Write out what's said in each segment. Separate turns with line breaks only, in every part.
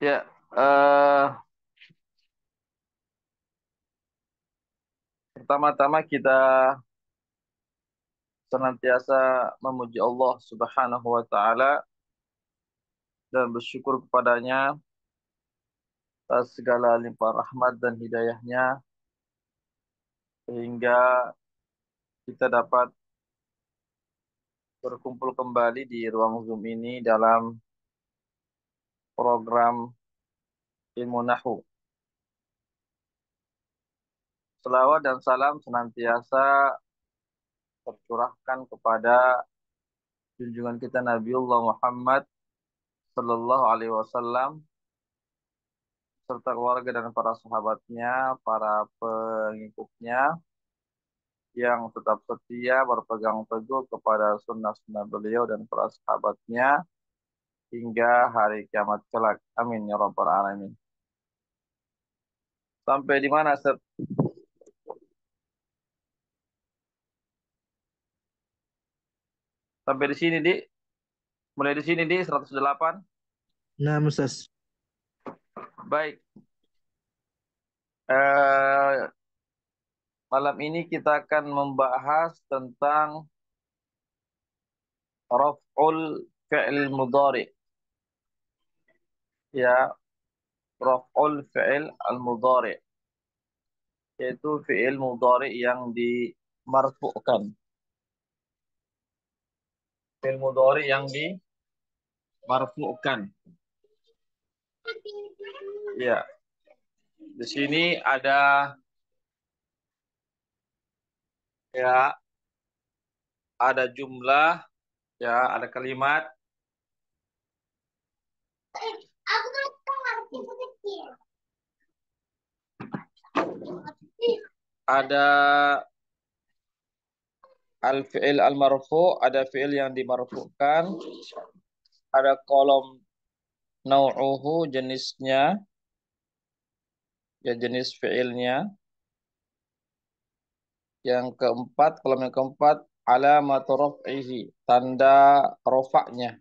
Ya, eh, pertama-tama kita senantiasa memuji Allah Subhanahu wa taala dan bersyukur kepadanya atas segala limpah rahmat dan hidayahnya sehingga kita dapat berkumpul kembali di ruang Zoom ini dalam program Ilmu Nahu. Selawat dan salam senantiasa tercurahkan kepada junjungan kita Nabiullah Muhammad Sallallahu Alaihi Wasallam serta keluarga dan para sahabatnya, para pengikutnya yang tetap setia berpegang teguh kepada sunnah-sunnah beliau dan para sahabatnya hingga hari kiamat kelak. Amin ya rabbal alamin. Sampai di mana, Ustaz? Sampai di sini, Di. Mulai di sini, Di, 108.
Nah, Ustaz.
Baik. Eh, Malam ini kita akan membahas tentang raf'ul fi'il mudhari. Ya, raf'ul fi'il al-mudhari. Yaitu fi'il mudhari yang dimarfu'kan. Fi'il mudhari yang dimarfu'kan. Ya, di sini ya ada jumlah, ya ada kalimat, ada al-fi'il al-marfu, ada fi'il yang dimarfu'kan, ada kolom nau'uhu jenisnya, ya jenis fi'ilnya. Yang keempat, kolom yang keempat, alamat raf'ihi, tanda rofaknya,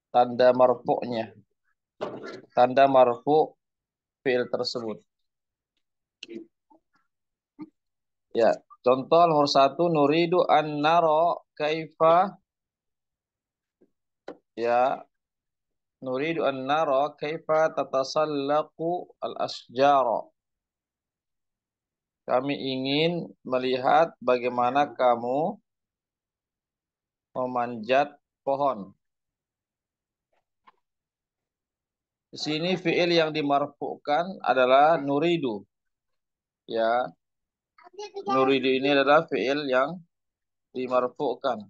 tanda marfu'nya, tanda marfu' fi'il tersebut. Ya, contoh nomor satu, nuridu an naro kaifa, ya, nuridu an naro kaifa tatasallaqu al-asjara. Kami ingin melihat bagaimana kamu memanjat pohon. Di sini fi'il yang dimarfu'kan adalah nuridu. Ya, nuridu ini adalah fi'il yang dimarfu'kan.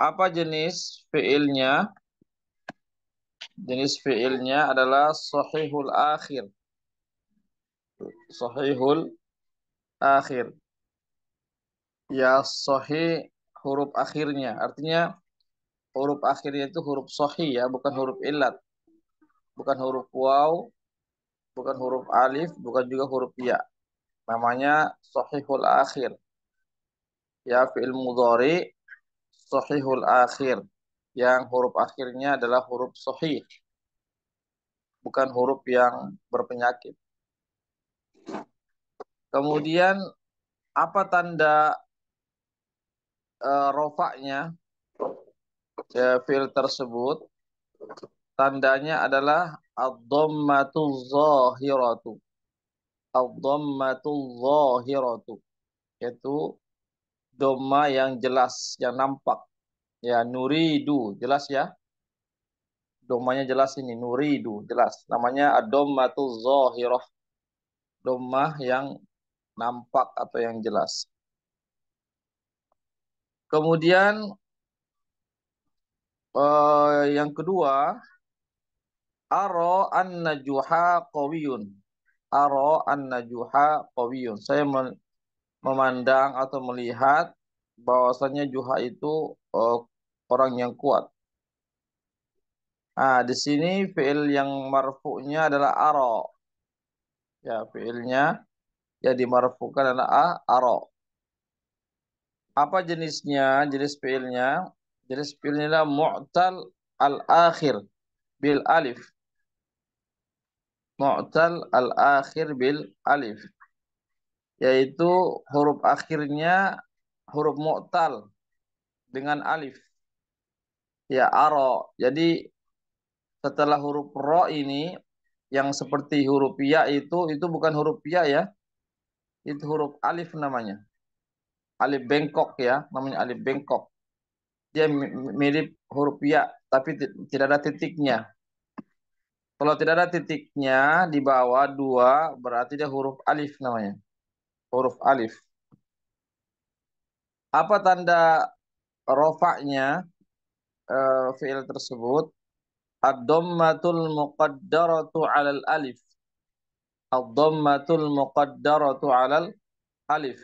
Apa jenis fi'ilnya? Jenis fi'ilnya adalah sahihul akhir. Sahihul akhir. Ya, sahih huruf akhirnya. Artinya huruf akhirnya itu huruf sahih ya, bukan huruf illat. Bukan huruf waw, bukan huruf alif, bukan juga huruf ya. Namanya sahihul akhir. Ya, fi'il mudhari sahihul akhir. Yang huruf akhirnya adalah huruf sahih, bukan huruf yang berpenyakit. Kemudian apa tanda rofaknya fi'il tersebut? Tandanya adalah ad-dhammatu zahiratu. Ad-dhammatu zahiratu. Yaitu dhamma yang jelas, yang nampak. Ya, nuridu, jelas ya. Dhammanya jelas ini, nuridu, jelas. Namanya ad-dhammatu zahirah. Dhammah yang nampak atau yang jelas. Kemudian yang kedua, aro an-najuha qawiyun. Aro an-najuha qawiyun. Saya memandang atau melihat bahwasanya Juha itu orang yang kuat. Nah, di sini fi'il yang marfu'nya adalah aro. Ya, fi'ilnya yang dimarfu'kan adalah aro. Apa jenisnya? Jenis fi'ilnya adalah mu'tal al-akhir. bil alif. Mu'tal al-akhir bil alif. Yaitu huruf akhirnya huruf mu'tal dengan alif. Ya, aro. Jadi setelah huruf ro ini yang seperti huruf ya itu bukan huruf ya ya. Itu huruf alif namanya. Alif bengkok ya, namanya alif bengkok. Dia mirip huruf ya, tapi tidak ada titiknya. Kalau tidak ada titiknya di bawah dua, berarti dia huruf alif namanya. Huruf alif. Apa tanda rofaknya fiil tersebut? Ad-dhammatul muqaddaratu 'alal alif. Ad-dhammatul muqaddaratu 'alal alif.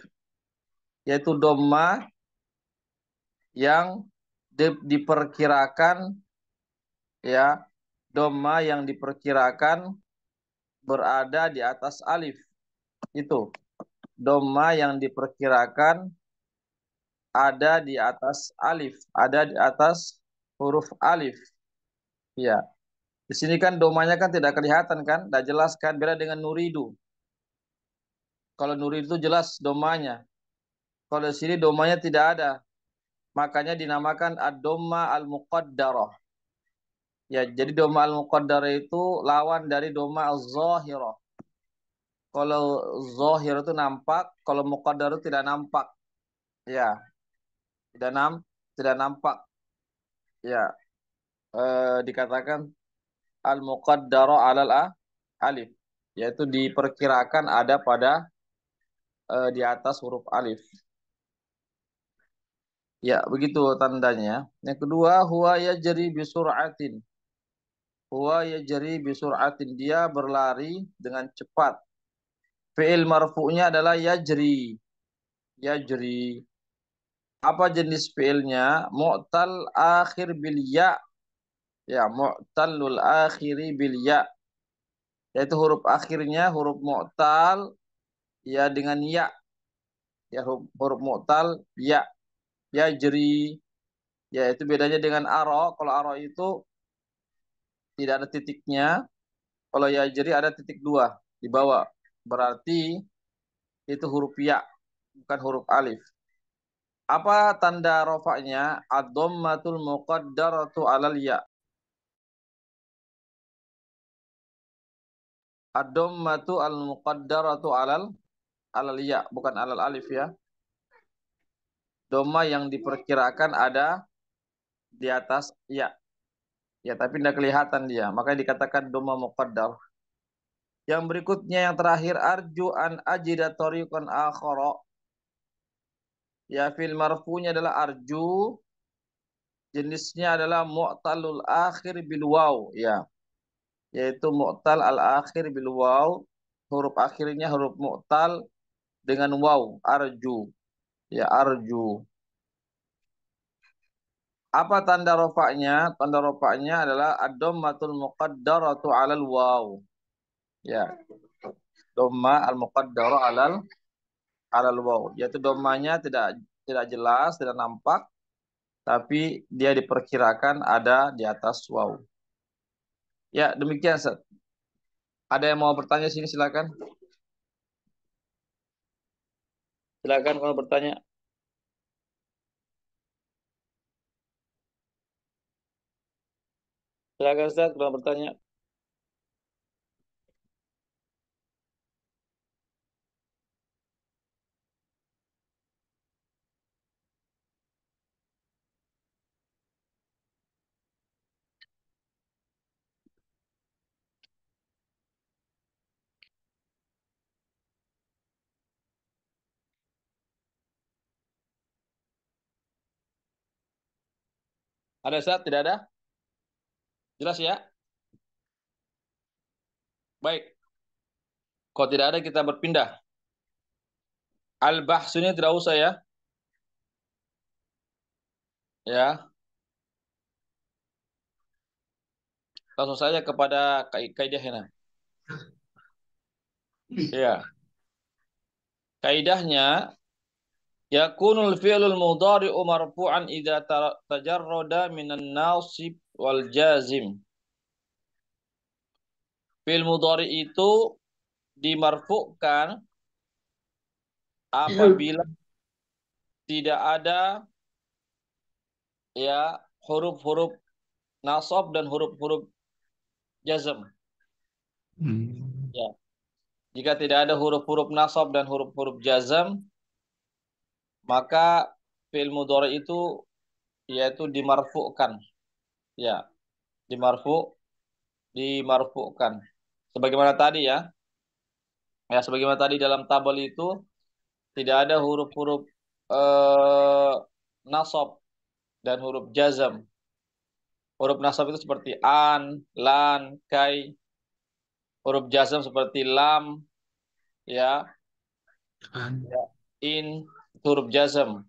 Yaitu dhamma yang diperkirakan ya, dhamma yang diperkirakan berada di atas alif. Itu dhamma yang diperkirakan ada di atas alif, ada di atas huruf alif. Ya, di sini kan domanya kan tidak kelihatan kan, tidak jelas kan, beda dengan nuridu. Kalau nuridu itu jelas domanya. Kalau di sini domanya tidak ada, makanya dinamakan ad-dhamma al-muqaddarah. Ya, jadi dhamma al-muqaddarah itu lawan dari dhamma az-zahirah. Kalau zahir itu nampak, kalau muqaddar itu tidak nampak. Ya, tidak tidak nampak. Ya, dikatakan al-muqaddaru alal alif, yaitu diperkirakan ada pada di atas huruf alif. Ya, begitu tandanya. Yang kedua, huwa yajri bisur'atin. Huwa yajri bisur'atin. Dia berlari dengan cepat. Fi'il marfu'nya adalah yajri. Yajri. Apa jenis fi'ilnya? Mu'tal akhir bil ya. Ya, mu'talul akhiri bil ya. Yaitu huruf akhirnya huruf mu'tal ya dengan ya. Ya, huruf mu'tal ya. Yajri. Ya, itu bedanya dengan aro. Kalau aro itu tidak ada titiknya. Kalau yajri ada titik dua di bawah. Berarti itu huruf ya, bukan huruf alif. Apa tanda rofaknya? Ad-dhammatul muqaddaratu alal ya. Ad-dhammatu al-muqaddaratu alal ya, bukan alal alif ya. Dhamma yang diperkirakan ada di atas ya. Ya, tapi tidak kelihatan dia. Makanya dikatakan dhamma muqaddar. Yang berikutnya yang terakhir arju an ajida tariqan akhara. Ya, fil marfu'nya adalah arju, jenisnya adalah mu'talul akhir bil waw ya, yaitu mu'tal al akhir bil waw, huruf akhirnya huruf mu'tal dengan waw, arju. Ya, arju. Apa tanda rofaknya? Tanda rofaknya adalah ad-dhammatul muqaddaratu 'alal waw. Ya, dhamma al muqaddaru 'alal waw. Yaitu dhammanya tidak jelas, tidak nampak, tapi dia diperkirakan ada di atas waw. Ya, demikian Ustaz. Ada yang mau bertanya sini silakan. Silakan kalau bertanya. Silakan Ustaz kalau bertanya. Ada Ustaz? Tidak ada? Jelas ya? Baik. Kalau tidak ada kita berpindah. Al-bahs ini tidak usah ya. Ya, langsung saja kepada kaidahnya. Ya. Kaidahnya yakunul fi'lul mudhari'u marfu'an idza tajarrada minan nasib wal jazim. Fi'il mudhari itu dimarfu'kan apabila tidak ada ya huruf-huruf nasab dan huruf-huruf jazm.
Hmm.
Ya. Jika tidak ada huruf-huruf nasab dan huruf-huruf jazm, maka fi'il mudhari itu yaitu dimarfu'kan. Ya, dimarfu, dimarfu'kan. Sebagaimana tadi ya. Ya, sebagaimana tadi dalam tabel itu tidak ada huruf-huruf eh, nasab dan huruf jazm. Huruf nasab itu seperti an, lan, kai. Huruf jazm seperti lam, ya,
Kan.
ya, in, itu huruf jazm,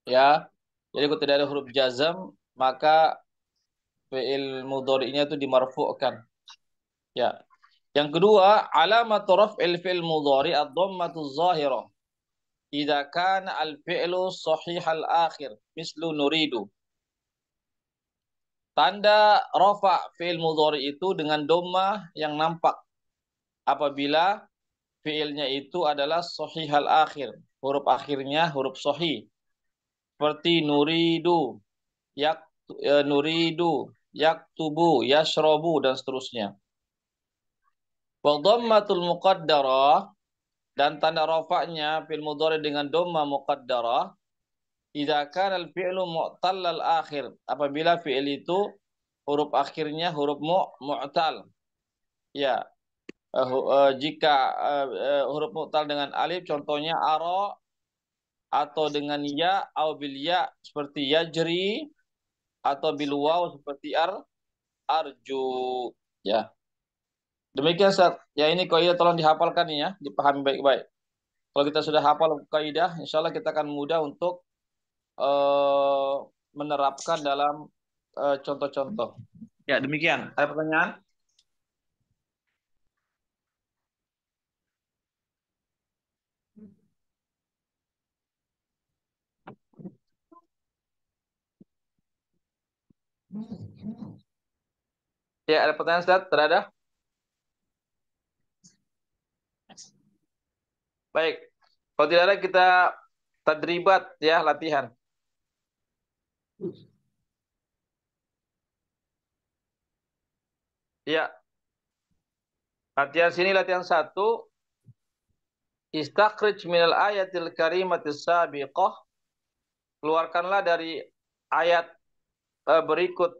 ya. Jadi kalau tidak ada huruf jazm, maka fi'il mudhari'nya itu dimarfu'kan, ya. Yang kedua, alamat raf'il fi'il mudhari ad-dhammatu zahirah. Idza kana al-fi'lu sahihal akhir, mislu nuridu. Tanda rafa fi'il mudhari itu dengan dhammah yang nampak apabila fi'ilnya itu adalah sahihal akhir. Huruf akhirnya huruf sahih. Seperti nuridu, yak, nuridu, yaktubu, yashrabu, dan seterusnya. Wa dhammatul muqaddarah, dan tanda rafa'nya fi'il mudhari dengan dhamma muqaddarah idza kana al-fi'lu mu'tallal akhir, apabila fi'il itu huruf akhirnya huruf mu'tal. Ya, jika huruf mu'tal dengan alif contohnya ara, atau dengan ya atau bil ya seperti yajri, atau bil waw seperti arju, ya. Demikian Ustaz. Ya, ini kaidah tolong dihafalkan ya, dipahami baik-baik. Kalau kita sudah hafal kaidah, insya Allah kita akan mudah untuk eh, menerapkan dalam contoh-contoh. Ya, demikian. Ada pertanyaan? Ya, ada pertanyaan Ustaz? Terada? Baik. Kalau tidak ada kita tadribat ya, latihan. Ya, latihan sini latihan satu. Istakhrij minal ayatil karimatis sabiqah. Keluarkanlah dari ayat berikut,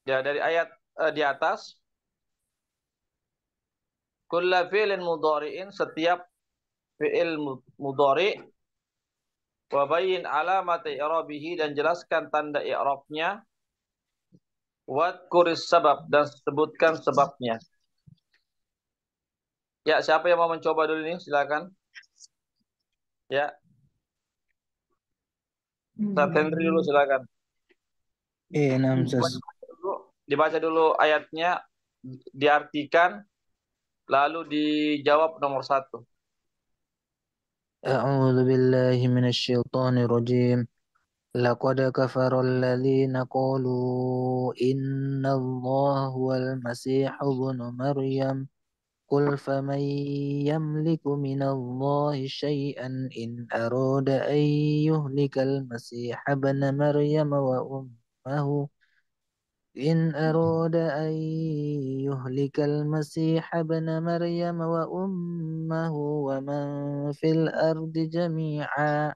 ya, dari ayat di atas. Kulla fi'lin mudhari'in, setiap fi'il mudhari', wa bayyin alamat i'rabihi, dan jelaskan tanda i'rabnya, wadkuris sabab, dan sebutkan sebabnya. Ya, siapa yang mau mencoba dulu ini? Silakan. Ya, Ustaz Henry dulu silakan.
Enam
Dibaca
Ustaz.
dulu, dibaca dulu ayatnya, diartikan, lalu dijawab nomor satu.
أعوذ بالله من الشيطان الرجيم. لقد كفر الذين قالوا إن الله هو المسيح ابن مريم. قل فمن يملك من الله شيئا إن أراد أن يهلك المسيح ابن مريم وأمه إن أراد أن يهلك المسيح ابن مريم وأمه ومن في الأرض جميعا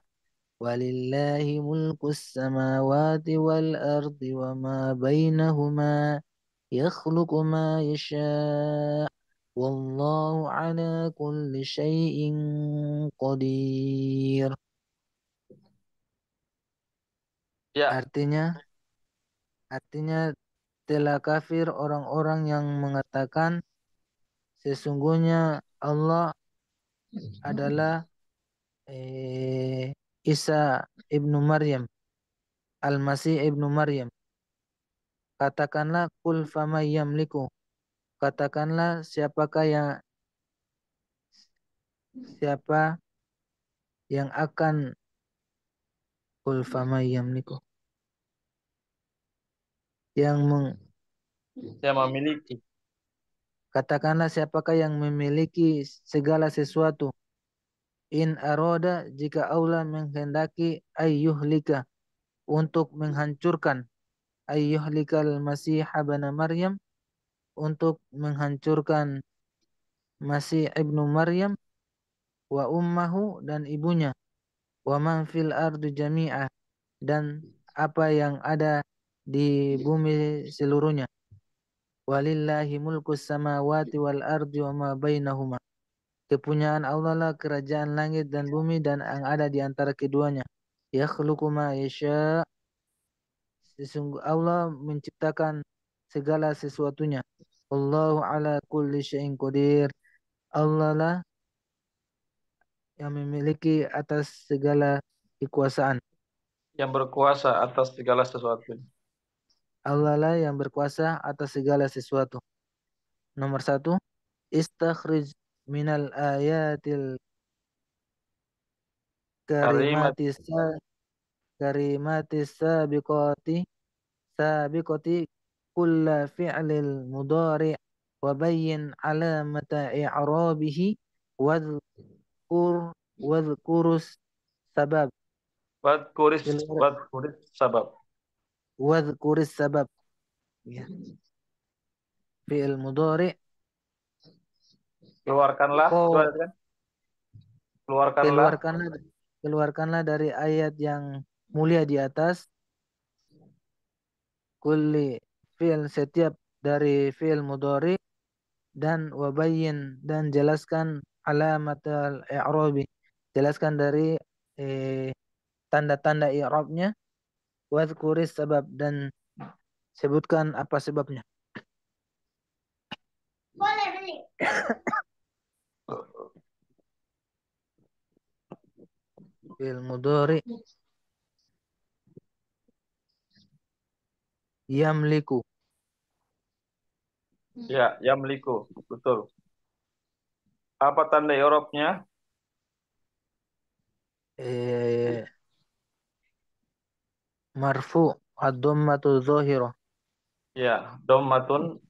ولله ملك السماوات والأرض وما بينهما يخلق ما يشاء والله على كل شيء قدير.
Ya,
Artinya telah kafir orang-orang yang mengatakan sesungguhnya Allah adalah Isa ibnu Maryam, Al-Masih ibnu Maryam. Katakanlah kul fama yamliku. Katakanlah siapa yang akan kul fama yamliku yang
saya memiliki.
Katakanlah siapakah yang memiliki segala sesuatu. In aroda jika Allah menghendaki ayyuhlika untuk menghancurkan ayyuhlikal masih ibnu Maryam untuk menghancurkan Masih ibnu Maryam wa ummahu dan ibunya wa man fil ardi jami'ah dan apa yang ada di bumi seluruhnya. Walillahi mulkus samawati wal ardi wa ma bainahuma. Kepunyaan Allah lah kerajaan langit dan bumi dan yang ada di antara keduanya. Yakhluqu ma yasha. Sesungguh Allah menciptakan segala sesuatunya. Allahu ala kulli syai'in qadir. Allah lah yang memiliki atas segala kekuasaan.
Yang berkuasa atas segala sesuatu.
Allah lah yang berkuasa atas segala sesuatu. Nomor satu, istakhrij minal ayatil
Karimat.
karimatis karimatis sabiqati kulla fi'lil mudhari wa bayyin alamata i'rabihi wadhkur wadhkurus sabab
Wadkuris sabab.
wadhkuris sabab ya fi'il mudhari
Keluarkanlah,
kau
kan? Keluarkanlah.
keluarkanlah keluarkanlah dari ayat yang mulia di atas kulli fi'il setiap dari fi'il mudhari dan wabayyin dan jelaskan alamat al-i'rabi jelaskan dari eh, tanda-tanda i'rabnya wadhkuris sabab dan sebutkan apa sebabnya. Fi'il mudhari yamliku
Ya, yamliku. Betul. Apa tanda Eropnya?
eh, marfu ad-dhammatu zahirah
Ya, dommatun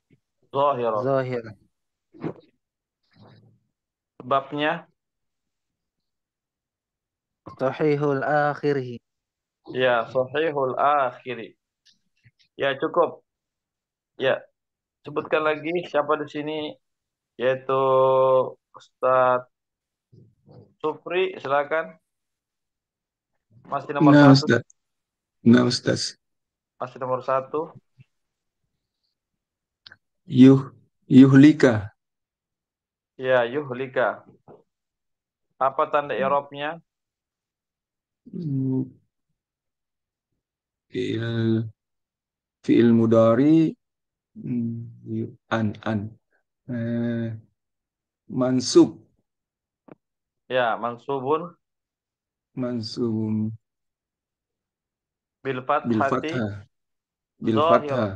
zahirah.
zahirah
Sebabnya?
sahihul akhirih.
Ya, sahihul akhiri. Ya, cukup. Ya, sebutkan lagi siapa di sini, yaitu Ustadz Supri, silakan. Masih nomor
Nah,
satu.
Ustaz. Nah, Ustaz.
Masih nomor satu.
Yuhlika.
Ya, yuhlika. Apa tanda Eropnya?
Hmm, Fi'il, fi'il mudari. An. Eh, Mansub.
Ya, mansubun
Mansubun
bil
bil
fathati
fathah. Bil
zahirah.
fathah.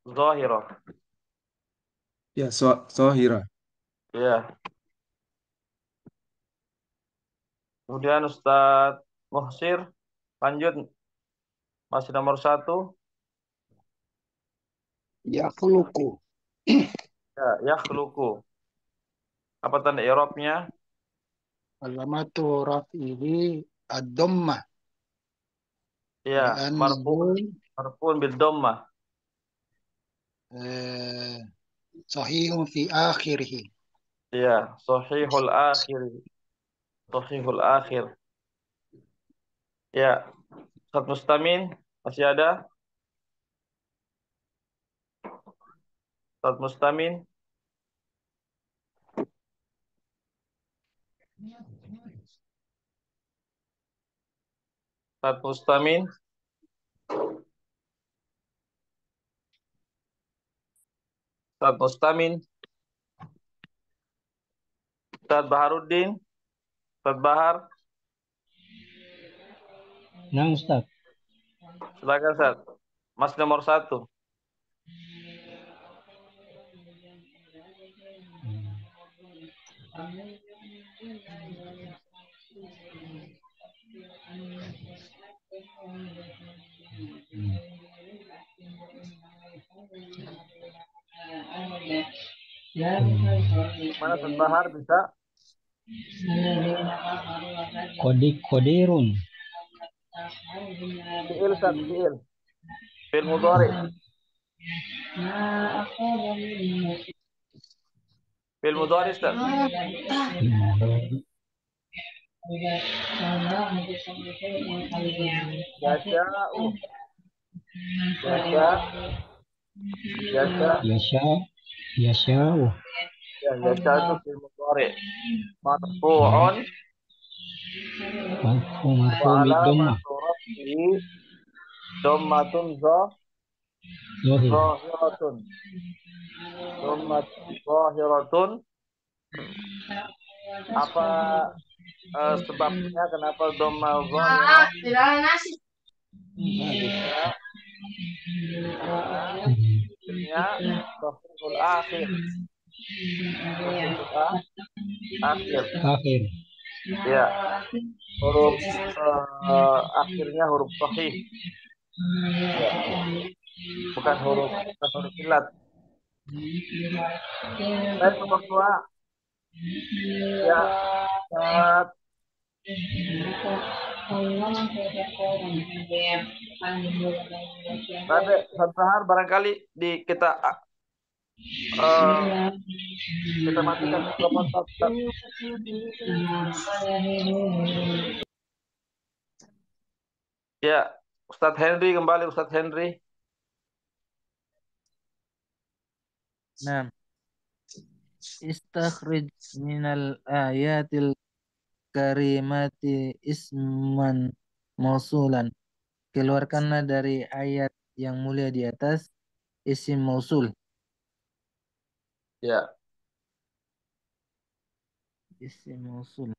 Zahirah.
Ya, sohira.
Ya. Kemudian Ustadz Muhsir, lanjut. Masih nomor satu.
Yakhluqu.
Ya, yakhluqu. Apa tanda Eropnya?
Alamatu raf'ihi ad-dhammah
Ya, marfu'un.
li'annahu
Marfu'un bil dhammah.
eh, sahihun fi akhirih.
Ya, sahihul akhir. Sahihul akhir. Ya, Ustadz Mustamin masih ada? Ustadz Mustamin, Ustadz Mustamin, Ustadz Mustamin, Ustadz Baharuddin, Ustadz Bahar,
Nah, Ustaz.
silakan Ustadz. Masih nomor satu. Mana Ustaz Bahar bisa?
Kodirun.
Fi'il Ustaz, fi'il. Fi'il mudhari. Fi'il mudhari Ustaz. Yasha'u. Yasha. Yasha.
Yasha. Yasha'u.
Ya, yasha itu fi'il mudhari. Marfu'un
Marfu
wa
bid dhammah.
alamatu rafihi dhammatun
Zahir.
zahiratun. Dhammatun zahiratun. Apa sebabnya kenapa dhamma zahirah? Ya, karena akhirnya sahihul akhir. Sahihul akhir.
Akhir.
Ya, huruf akhirnya huruf sahih. Ya, bukan huruf ilat. Baik, nomor 2. Ya, Ustaz. Tapi Ustaz Bahar barangkali kita matikan mikrofon Ustaz. Ya, Ustadz Henry kembali, Ustadz Henry.
Nah, istakhrij minal ayatil karimati isman mausulan. Keluarkanlah dari ayat yang mulia di atas isim mausul.
Ya.
Isim mausul.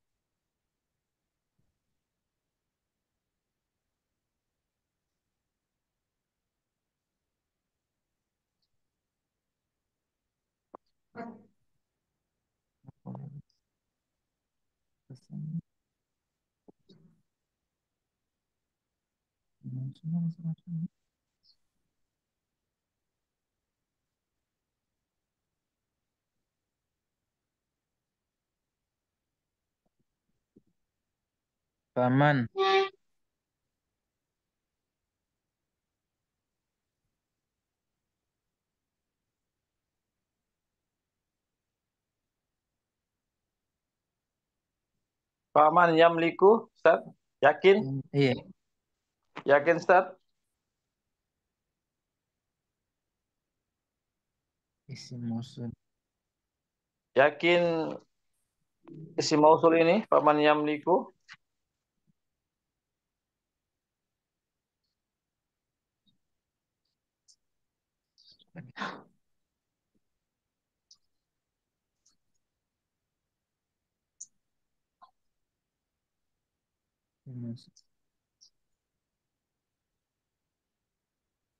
Paman.
Paman yamliku, Ustadz. Yakin?
Iya.
Yakin, Ustadz?
Isim mausul.
Yakin isim mausul ini, Paman yamliku?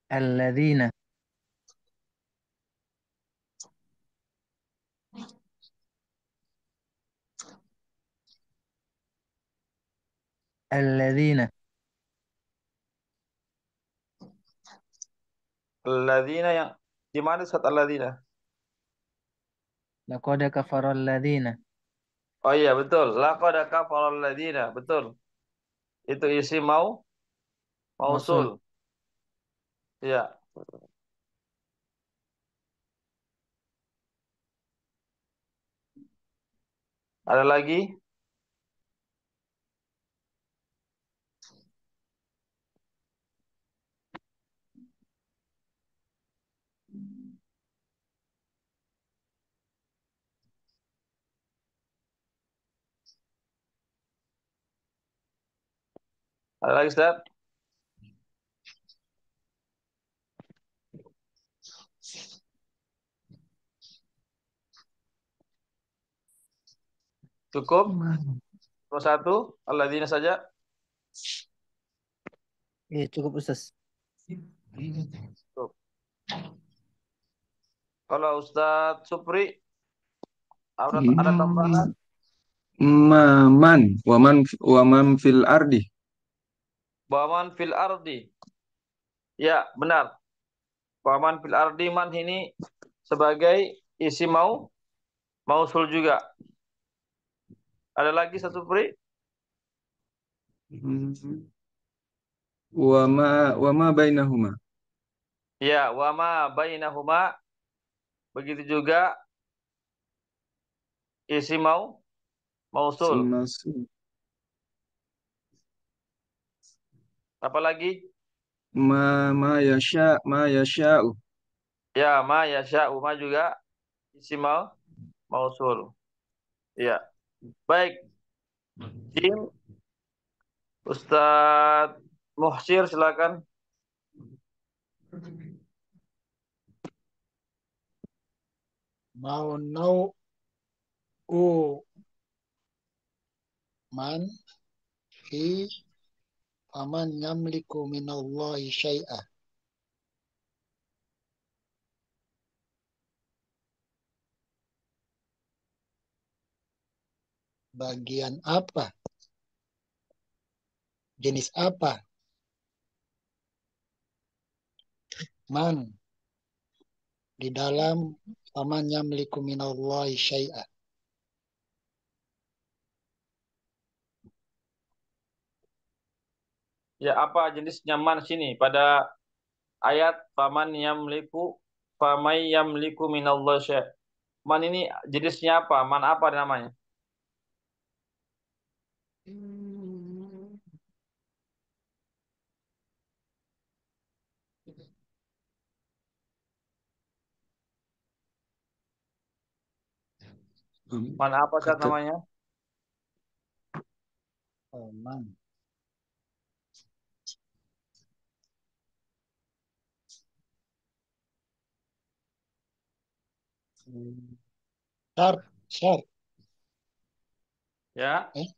Alladzina. Alladzina.
Alladzina yang di mana Ustadz alladzina?
Laqad kafara alladzina.
Oh iya, betul. Laqad kafara alladzina, betul. Itu isim mausul.
Mausul.
Iya. Ada lagi? Ada lagi, Ustadz? Cukup? Nomor 1, alladzina saja.
Iya, cukup Ustaz.
Cukup. Kalau Ustadz Supri, ada tambahan?
Waman fil ardi.
Waman fil ardi. Ya, benar. Waman fil ardi man ini sebagai isim mausul juga. Ada lagi satu Pri?
Hmm. Wa ma bainahuma.
Ya, wa ma bainahuma. Begitu juga isim mausul.
Simasu.
Apalagi?
Ma yasha'u.
Ya, ma yasha'u ma juga isim mausul. Ya. Baik, Jim, Ustadz Muhsir silakan.
Mau nau u man fi faman yamliku minallahi syai'ah. Bagian apa? Jenis apa? Man di dalam faman yamliku minallahi syai'ah.
Ya, apa jenis nyaman sini pada ayat famay yamliku minallah syai'. Man ini jenisnya apa? Man apa namanya? Man apa Ustaz
Kata
namanya?
Oh, man. Syart.
Ya,
Eh?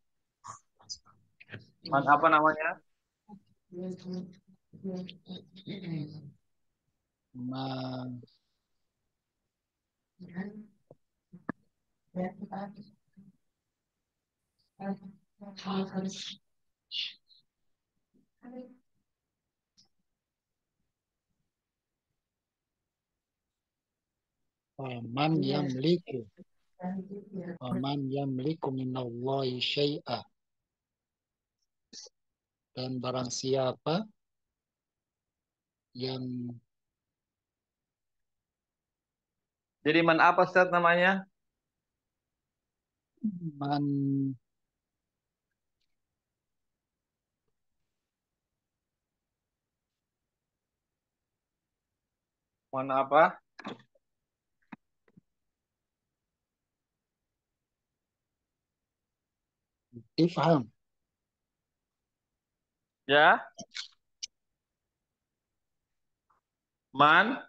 man apa namanya?
Man. Faman yamliku. Faman yamliku minallahi syai'ah. Dan barang siapa yang
Jadi man apa Ustaz namanya?
man
Man apa?
ifham.
Ya, man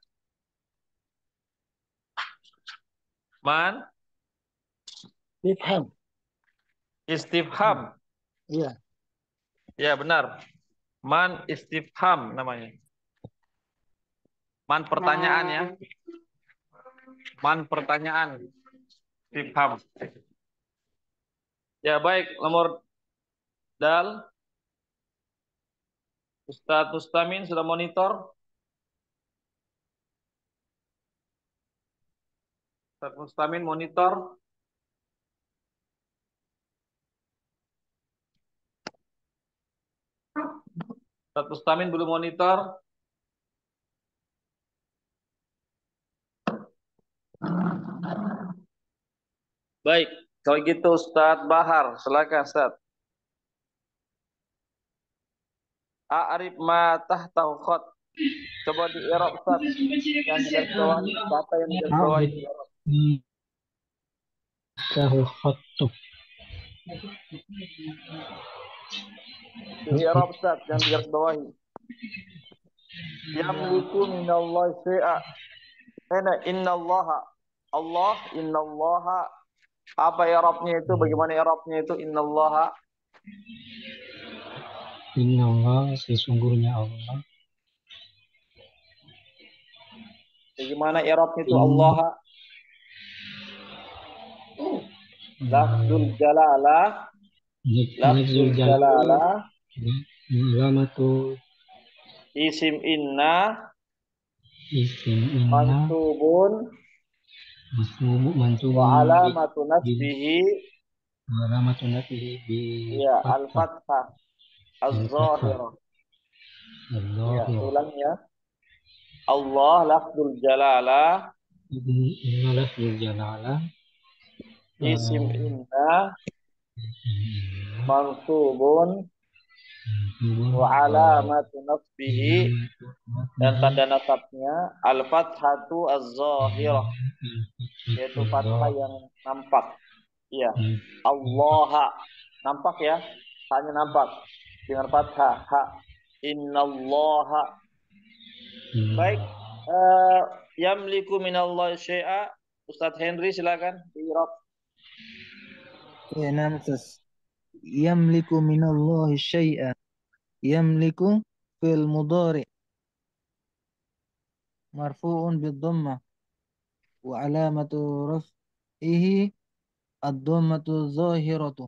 Ifham.
istifham.
Iya.
Ya, benar. Man istifham namanya. Man pertanyaan ya. Man pertanyaan. Istifham. Ya, baik. Nomor dal. Ustadz Mustamin sudah monitor. Ustadz Mustamin monitor. Ustadz Mustamin belum monitor. Baik, kalau gitu Ustadz Bahar, silakan Ustadz. A'rif ma tahtahu khot. Coba di Arab Ustadz. Yang di garis bawah, kata yang di garis bawah
أعرف
di Arab.
له خط
Di Arab Ustadz, yang di garis bawah. Yamliku minallahi syai'a. Innallaha. Allah, innallaha. Apa Arabnya itu? Bagaimana Arabnya itu? Innallaha.
Inna Allah sesungguhnya Allah
Bagaimana Arabnya itu?
in
Allah. Lafzul jalalah.
Nafzul
Lafzul
Jalal
jalalah.
Lamatu
Isim inna.
Isim Inna
Mansubun
mansubun
Wa alamatu
bil
nasbihi
alamatun nafihi bil
ya
fathah
al-fathah
bil fathah
az-zahirah. Ya,
al-zahirah.
ulang ya. Allah lafzul jalalah
Inna lafzul jalalah
isim
eh,
inna mansubun
mansubun
wa alamatu nasbihi
alamatun
dan
nafihi
tanda nasabnya al-fathatu az-zahirah yaitu fathah yang nampak. Iya. Allah nampak ya. Hanya nampak dengan fathah ha. Innallaha. Baik. Eh, yamliku minallahi syai'a. Ustadz Henry silakan di Irob.
Ya, nam Ustaz. Yamliku minallahi syai'a. Yamliku fil mudhari marfu'un bid dhammah wa alamatu raf'ihi ad-dhammatu zahiratu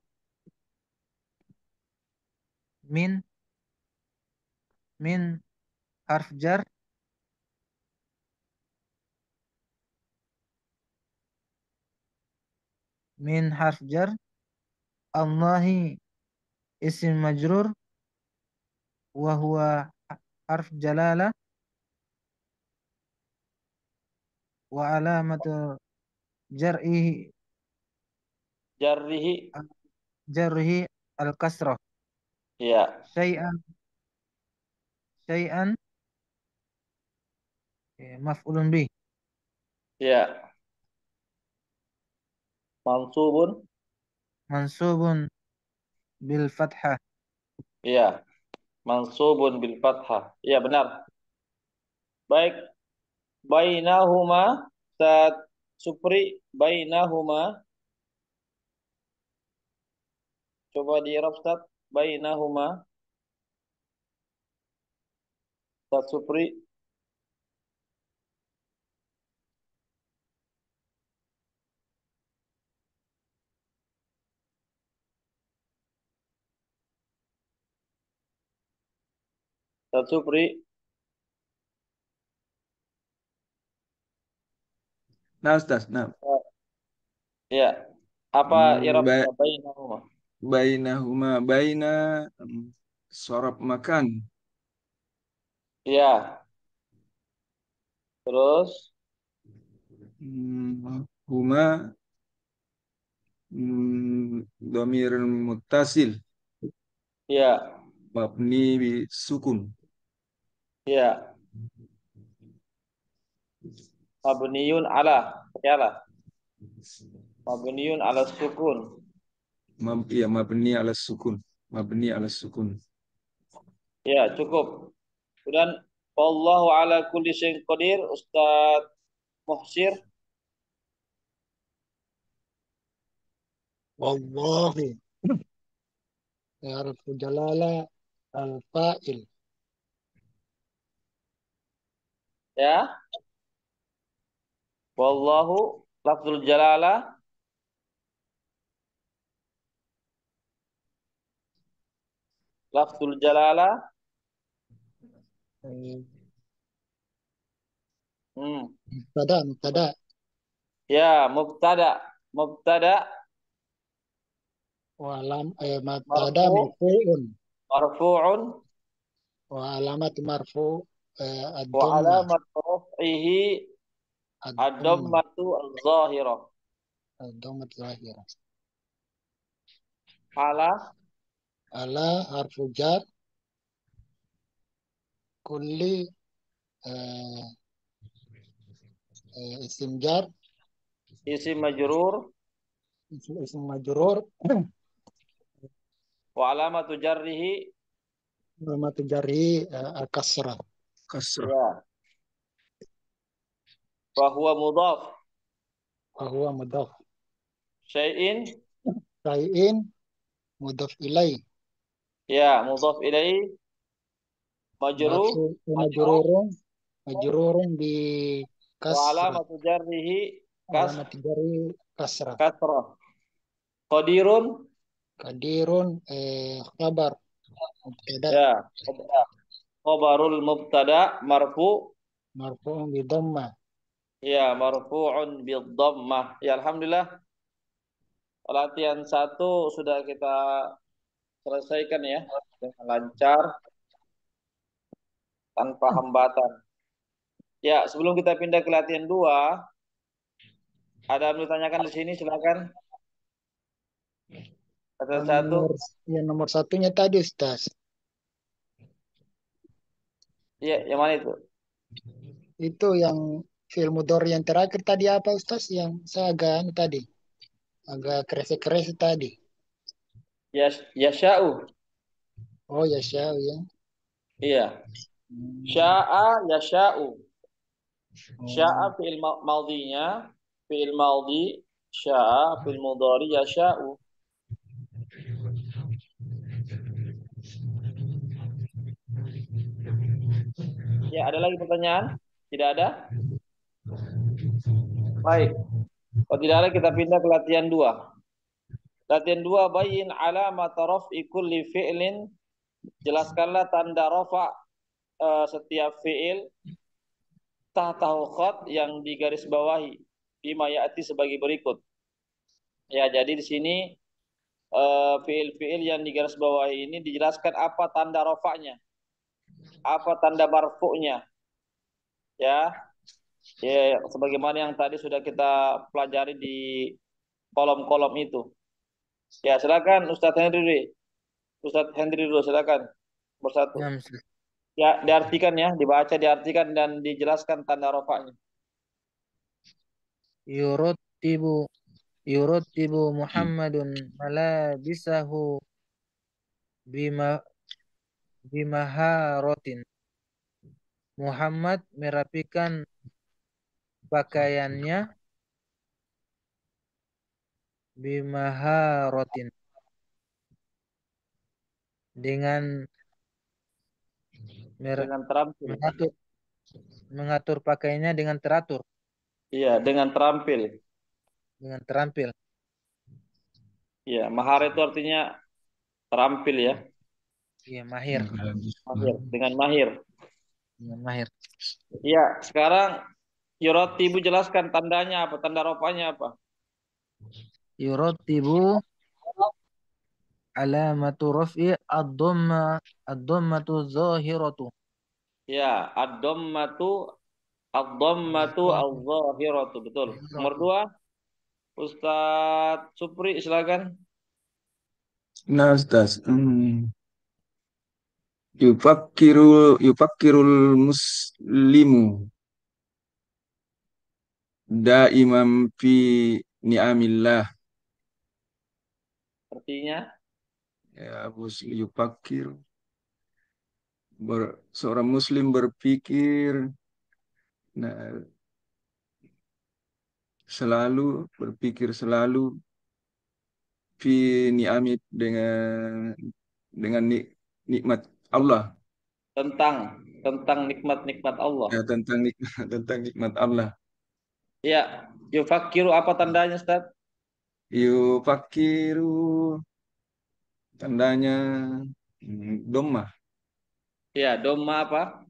min min harf jar min harf jar Allahi isim majrur wa huwa harf jalalah wa alamatu jar'ihi
Jarrihi.
jarhi al-kasrah
Ya.
syai'an syai'an maf'ulun bih
Ya. Mansubun.
mansubun bil fathah.
Ya. Mansubun bil fathah. Ya benar. Baik. Bainahuma. Ustadz Supri. Bainahuma. Coba di Irob Ustadz. Bainahuma. Ustadz Supri. Ustadz Supri.
Nah, Ustaz, nah,
Ya. Apa
ba
Irobnya bainahuma?
bainahuma baina sorab makan
Ya. Terus.
huma domir muttasil
Ya.
mabni bi sukun.
Ya. Mabniun ala. Ya lah. Mabniun ala sukun.
Ya, mabni ala sukun. Mabni ala sukun.
Ya, cukup. Dan wallahu ala kulli syai'in qadir, Ustaz Muhsir.
Wallahi. Harfu jalala al-fa'il.
Ya. Wallahu lafzul jalalah. Lafzul jalalah.
Eh,
Hmm.
Mubtada.
Ya, mubtada. Mubtada
Mubtada
marfu
marfu'un.
marfu'un
Wa alamat marfu
wa
ad-dhammah.
alamat raf'ihi
Ad-dhammah.
ad-dhammatu az-zahirah.
Ad-dhammah zahirah.
Ala
Ala harfu jar kulli eh, isim jar
isim majrur
isim majrur
wa alamatu jarrihi
alamat jarri al-kasrah.
Kasrah.
ya wa huwa mudhaf
Wa huwa mudhaf.
syai'in
Syai'in mudhaf ilaih.
ya mudhaf ilaihi majrur
Marfu
majrur
majrurun bi
wa
kasrah.
alamatu jarrihi
Alamat jarri kasrah.
kasrah qadirun
Kadirun khabar mubtada
ya khabarul mubtada marfu
marfu'un bi dhammah
Ya, marfu'un bid-dhammah. Ya, alhamdulillah. Latihan 1 sudah kita selesaikan ya dengan lancar tanpa hambatan. Ya, sebelum kita pindah ke latihan 2, ada yang ditanyakan di sini, silakan. Latihan 1.
Yang nomor satunya tadi Ustaz.
Iya, yang mana itu?
Itu yang film mudhari yang terakhir tadi apa Ustaz? Yang saya agak tadi. Agak kresek-kresek tadi.
Yasha'u.
Oh ya Syah ya.
Iya. Sya'a yasha'u. Sya'a
Oh,
fi'il madhinya, fi'il madhi, sya'a fi'il mudhari yasha'u. Ya, ada lagi pertanyaan? Tidak ada? Baik. Kalau tidak ada, kita pindah ke latihan 2. Latihan 2, bayin alamat raf'i kulli fi'lin. Jelaskanlah tanda rafa setiap fi'il tahtahu khat yang digaris bawahi. Bima ya'ti sebagai berikut. Ya, jadi di sini fi'il-fi'il yang digaris bawahi ini dijelaskan apa tanda rafa'nya, apa tanda marfu'nya. Ya, ya, sebagaimana yang tadi sudah kita pelajari di kolom-kolom itu. Ya, silakan Ustadz Henry. Ustadz Henry dulu, silakan. Bersatu.
Naam, Ustaz.
Ya, diartikan ya, dibaca, diartikan dan dijelaskan tanda rofaknya.
Yurattibu yurattibu Muhammadun malabisahu bima bimaharatin. Muhammad merapikan pakaiannya bimaharatin dengan
Dengan terampil.
mengatur mengatur pakaiannya dengan teratur,
Iya, dengan terampil.
dengan terampil.
Iya, mahar itu artinya terampil ya.
Iya, mahir,
Mahir, dengan mahir.
dengan mahir.
Iya, sekarang Ibu jelaskan tandanya apa, tanda rofaknya apa?
Yurattibu alamatu raf'i ad-dhammatu zahiratu.
Ya, ad-dhammatu az-zahiratu, betul. Nomor 2, Ustadz Supri, silakan.
Nah, Ustaz. Yufakirul muslimu daimam fi ni'amillah.
Artinya,
Ya, yufakir. Seorang muslim berpikir, nah, selalu fi ni'amit dengan nikmat Allah.
tentang nikmat-nikmat Allah.
Ya, tentang nikmat tentang nikmat Allah.
Ya, yufakiru apa tandanya, Ustaz?
Yufakiru tandanya domah.
Ya, doma apa?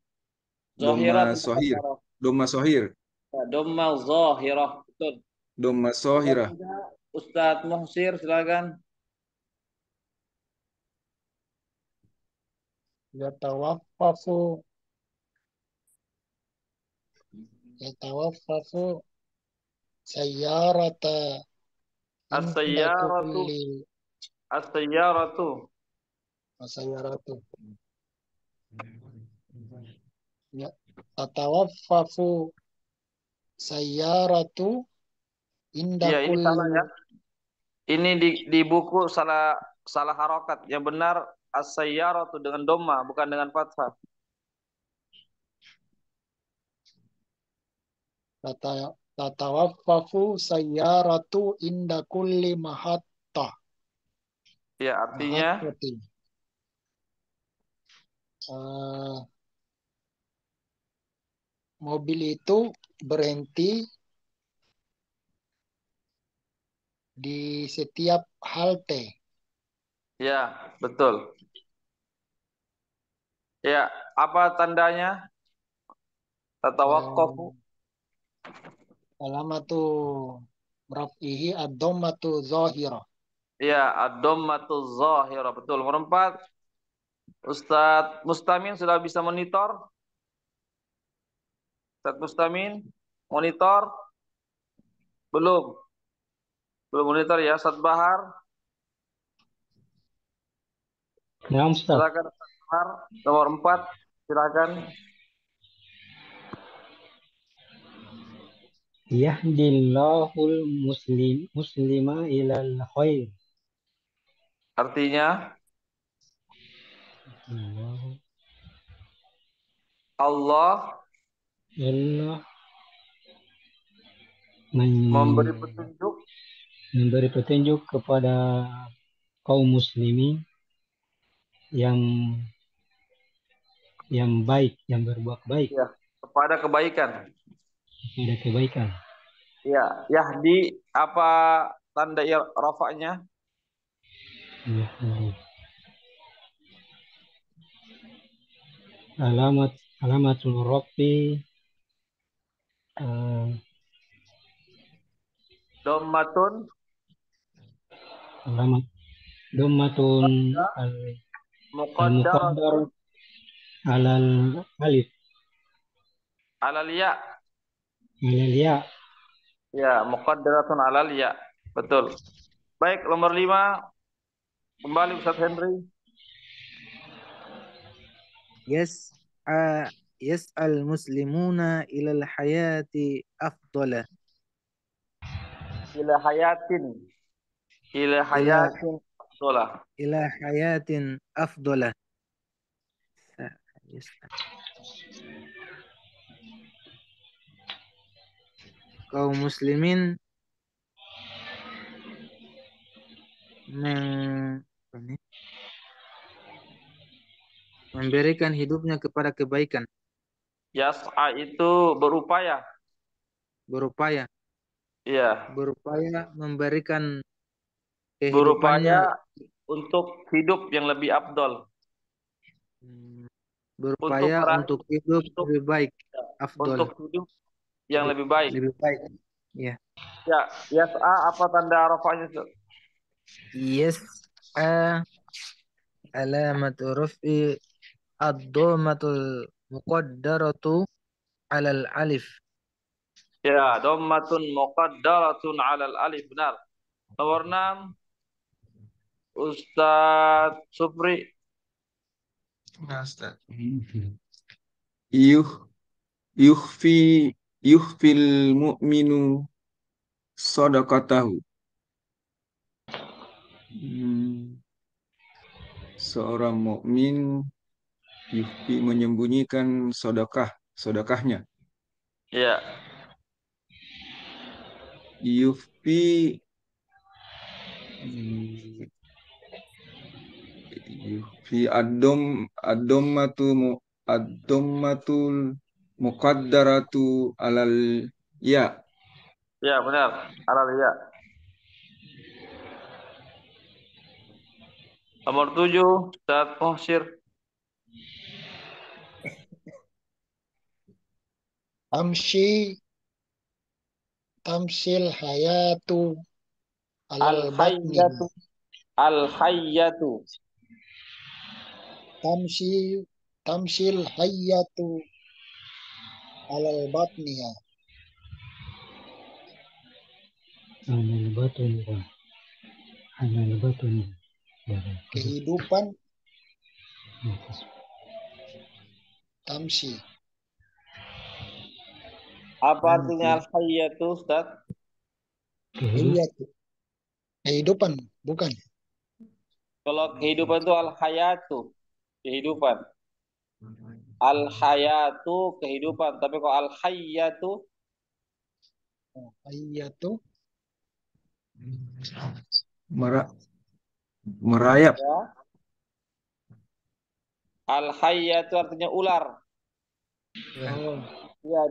Zohirah
Doma
atau
sohir.
muqaddarah?
Doma sohir.
Ya, doma zohirah, betul.
Doma
Nomor
sohirah.
3, Ustadz Muhsir, silakan.
yatawaffafu yatawaffafu sayyarata inda
As-sayyaratu,
kulli
as-sayyaratu.
sayyaratu. Ya, tatawaffafu sayyaratu inda
Iya, ini salah
kulli
ya. Ini di buku salah salah harokat. Yang benar as-sayyaratu dengan doma, bukan dengan fathah.
tatawaffafu sayyaratu inda kulli
Ya, artinya
mahattatin. Eh, mobil itu berhenti di setiap halte.
ya, betul. Ya, apa tandanya?
Eh,
Tatawaqqafu.
Alamatu raf'ihi ad-dhammatu zahirah.
Ya, ad-dhammatuz zahirah. Betul. Nomor 4. Ustadz Mustamin sudah bisa monitor? Ustadz Mustamin, monitor? Belum. Belum monitor ya, Ustadz Bahar.
Nah, Ustaz.
Silakan Ustadz Bahar. Nomor 4. Silakan.
Yahdillahul muslima ilal khair.
Artinya,
Allah
Allah memberi petunjuk
memberi petunjuk kepada kaum muslimin yang baik, yang berbuat baik,
ya, kepada kebaikan.
kepada kebaikan.
Ya, Yahdi apa tanda rafa'nya?
Yahdi. Alamatul Rabbi
Dhammatun
alamat Dhammatun al-muqaddar
muqaddaratun
alal alif
alal ya.
alal ya.
Ya, muqaddaratun alal ya. Betul. Baik, nomor 5. Kembali Ustaz Henry.
Yes, yas'al muslimuna ilal hayati afdala.
Ila hayatin. Ila
Ila
hayatin. Betul.
ila hayatin afdala. Kaum muslimin memberikan hidupnya kepada kebaikan,
Yas'a itu berupaya.
berupaya
Iya,
memberikan kehidupannya,
berupaya untuk hidup yang lebih afdol. Untuk
berupaya
meraih,
untuk hidup
untuk
lebih baik, afdol,
untuk hidup yang lebih baik.
lebih baik. Ya.
Ya, yas'a apa tanda rafa'nya?
Yes, alamatu raf'i ad-dhammatul muqaddaratu alal alif.
Ya, dhammatun muqaddaratun 'alal alif. Benar. Nomor 6, Ustaz Supri.
Nah, Ustaz. Yuh yuhfi yuhfil mu'minu shadaqatahu. Seorang mukmin yuhfi menyembunyikan sedekahnya.
Ya,
Yuhfi hmm, yuhfi ad-dommatul muqaddaratu alal ya.
ya benar. Alal ya. Nomor 7, Ustaz Muhsir.
Tamsil hayatu alal batni.
Al-hayyatu. Al-hayyatu.
Tamsil hayatu alal batniha.
Alal batun alal batun.
Kehidupan tamsi.
Apa artinya al-hayyatu, Ustaz?
Hayatu. Kehidupan, bukan.
Kalau kehidupan itu al-hayatu. Kehidupan. Al-hayatu kehidupan. Tapi kalau al-hayyatu
Hayatu
Mera- merayap.
ya. Al-hayyatu artinya ular.
oh,
Ya,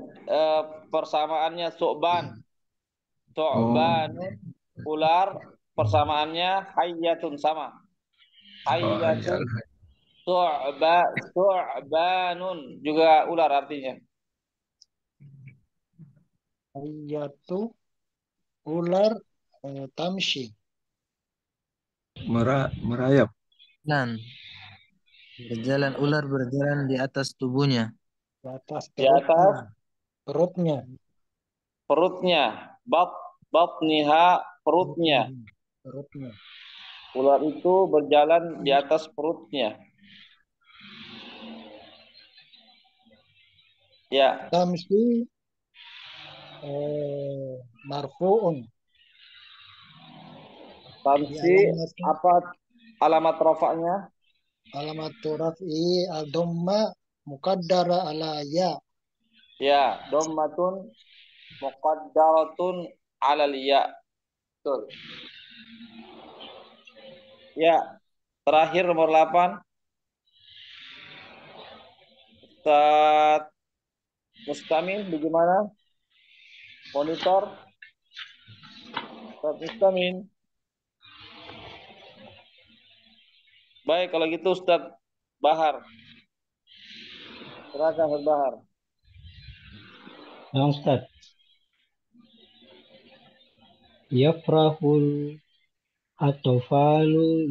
persamaannya su'ban. Su'banun ular, persamaannya hayyatun sama. Hayyatun su'banun juga ular artinya.
Ayatu ular tamshi
Merayap.
Dan berjalan ular berjalan di atas tubuhnya.
di atas
Di atas
perutnya.
perutnya. Batniha, perutnya.
Perutnya.
Ular itu berjalan di atas perutnya. Ya,
Tamshi marfu'un. Di
tamsi apa alamat rafa'nya?
alamat raf'i al-dhamma muqaddara ala ya.
Ya, dhammatun muqaddaratun 'alal ya. Betul. Ya, terakhir nomor 8. Ustaz Mustamin bagaimana? Monitor. Ustaz Mustamin. Baik, kalau gitu Ustaz Bahar. Silakan Ustaz Bahar.
Nah, Ustaz. Yafrahul atofalu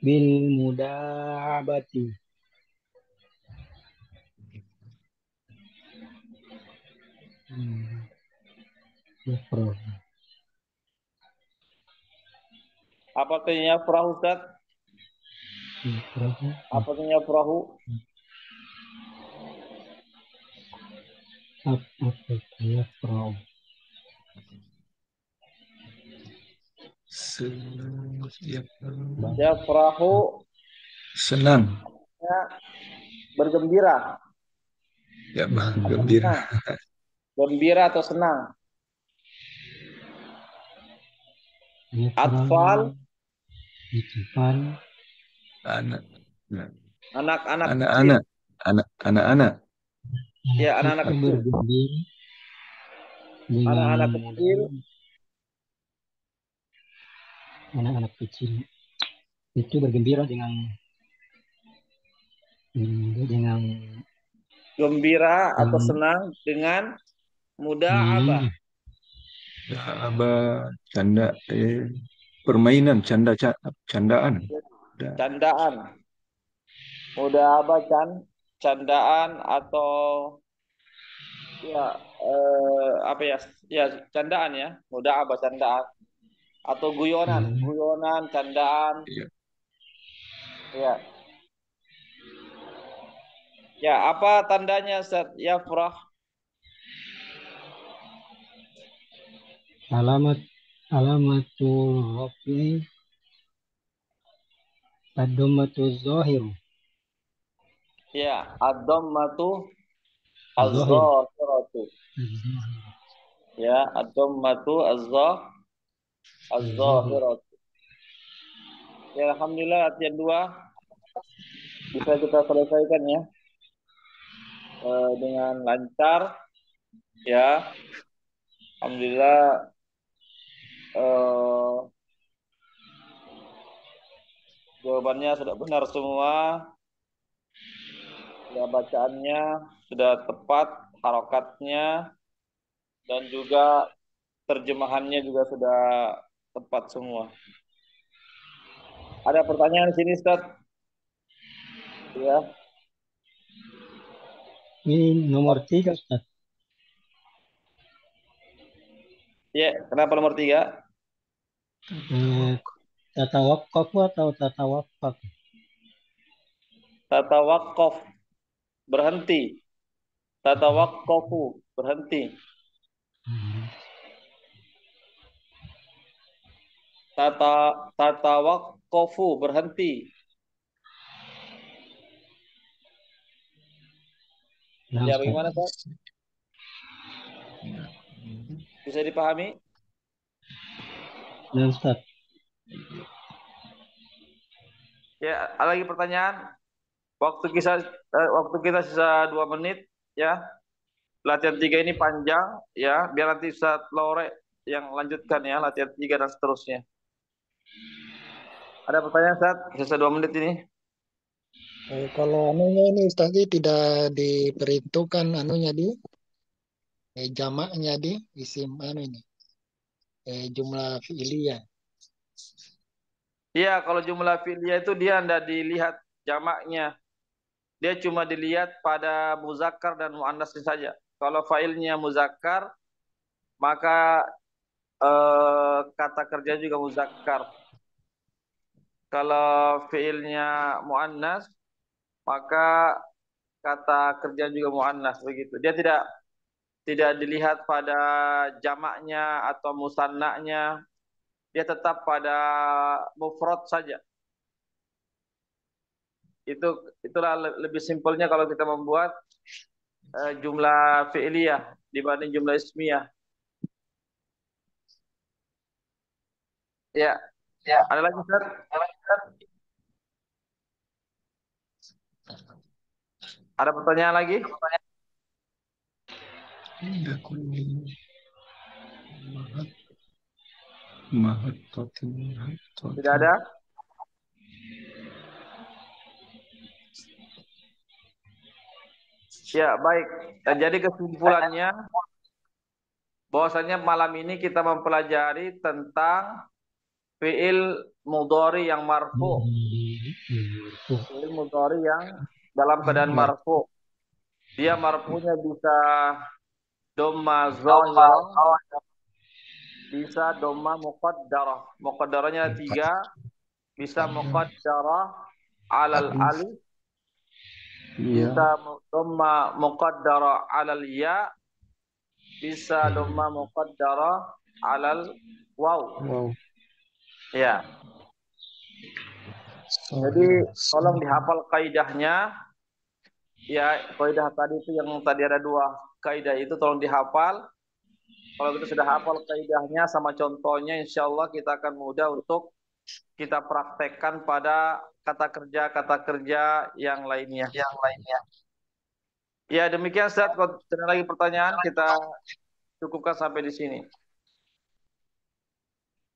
bil mudabati. Yafrah.
Apa artinya perahu Ustaz?
Yafrah.
Apa artinya perahu?
Apa yafrah?
Ya, perahu
Senang.
ya, bergembira.
Ya,
Atau
gembira.
senang. Gembira atau senang. Atfal,
Di depan
Anak.
anak-anak kecil.
Anak-anak. Anak-anak.
Ya, anak-anak
itu
kecil.
bergembira dengan
Anak-anak
mudah.
kecil.
Anak-anak kecil itu bergembira dengan
Gembira atau senang dengan muda'abah.
dengan
Ya, canda. Permainan, candaan.
Candaan. Muda'abah candaan atau ya apa ya? Ya, candaan ya. Muda'abah candaan atau guyonan, candaan.
Iya.
Ya. Ya, apa tandanya Ustaz Yafrah?
alamatul rafi ad-dhammatu zahir.
Ya, ad-dhammatu
Zahir.
az-zahiratu. Ya, ad-dhammatu az-zahiratu. Ya, alhamdulillah latihan 2 bisa kita selesaikan ya dengan lancar ya. Alhamdulillah eh, jawabannya sudah benar semua. Ya, bacaannya sudah tepat, harokatnya dan juga terjemahannya juga sudah tepat semua. Ada pertanyaan di sini, Ustaz? Ya.
Ini nomor 3, Ustaz.
Ya, kenapa nomor 3?
Tatawakkafu atau tatawakaf?
Tatawaqqaf, berhenti. Tatawaqqafu, berhenti. Tatawaqqafu, berhenti.
Nah,
Ya,
Ustaz.
bagaimana, Ustaz? Bisa dipahami?
Nah, Ustaz.
Ya, ada lagi pertanyaan? Waktu kita sisa 2 menit ya. Latihan 3 ini panjang ya, biar nanti Ustaz Laure yang lanjutkan ya latihan 3 dan seterusnya. Ada pertanyaan Ustaz? Sisa 2 menit ini.
Kalau anunya ini Ustaz tidak diperhitungkan anunya di Jamaknya di isim ini. Jumlah fi'liyah.
Iya, kalau jumlah fi'liyah itu dia tidak dilihat jamaknya. Dia cuma dilihat pada muzakkar dan muannasnya saja. Kalau fa'ilnya muzakkar, maka kata kerja juga muzakkar. Kalau fi'ilnya muannas, maka kata kerja juga muannas begitu. Dia tidak dilihat pada jamaknya atau musannanya. Dia tetap pada mufrad saja. Itulah lebih simpelnya kalau kita membuat jumlah fi'liyah dibanding jumlah ismiyah. Ya, ada lagi Ustaz? Ada pertanyaan lagi? Tidak ada? Ya, baik. Dan jadi kesimpulannya bahwasanya malam ini kita mempelajari tentang fi'il mudhari yang marfu. Fi'il mudhari yang dalam keadaan marfu. Dia marfunya bisa dhamma zahirah, bisa dhamma muqaddarah. Muqaddarahnya 3, bisa muqaddarah alal alif, bisa dhamma muqaddarah alal ya, bisa dhamma muqaddarah alal waw. Ya. Jadi tolong dihafal kaidahnya. Ya, kaidah tadi itu yang tadi ada 2 kaidah itu tolong dihafal. Kalau kita sudah hafal kaidahnya sama contohnya, insya Allah kita akan mudah untuk kita praktekkan pada kata kerja yang lainnya. Ya, demikian Ustaz. Kalau ada lagi pertanyaan, kita cukupkan sampai di sini.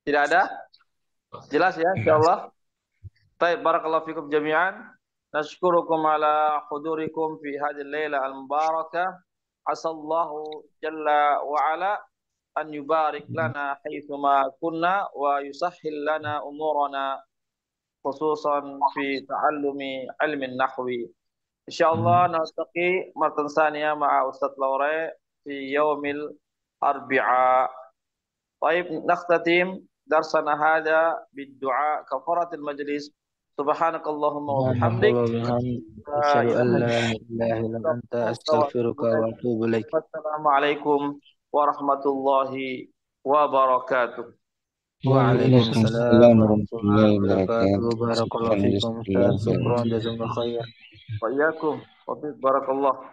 Tidak ada? Jelas ya, insya Allah. Baik, barakallahu fikum jami'an. Nashkurukum ala hudurikum fi hadhihi al-laila al-mubarakah. Asallahu jalla wa ala an yubarik lana haitsuma kunna wa yusahhil lana umurana khususan fi ta'allumi ilmin nahwi. Insyaallah naltaqi maratan saniyah ma'a Ustaz Laure fi yaumil arbi'a. Baik, nakhtatim darsana hada bid-du'a kafaratil majlis. Subhanakallahumma wa bihamdik.
Asyhadu an la ilaha illa anta astaghfiruka wa atubu ilaik.
Wassalamualaikum warahmatullahi wabarakatuh.
Waalaikumsalam warahmatullahi wabarakatuh. Barakallahu fikum. Syukran jazakumullah khair.
Wa iyyakum. Wa barakallah.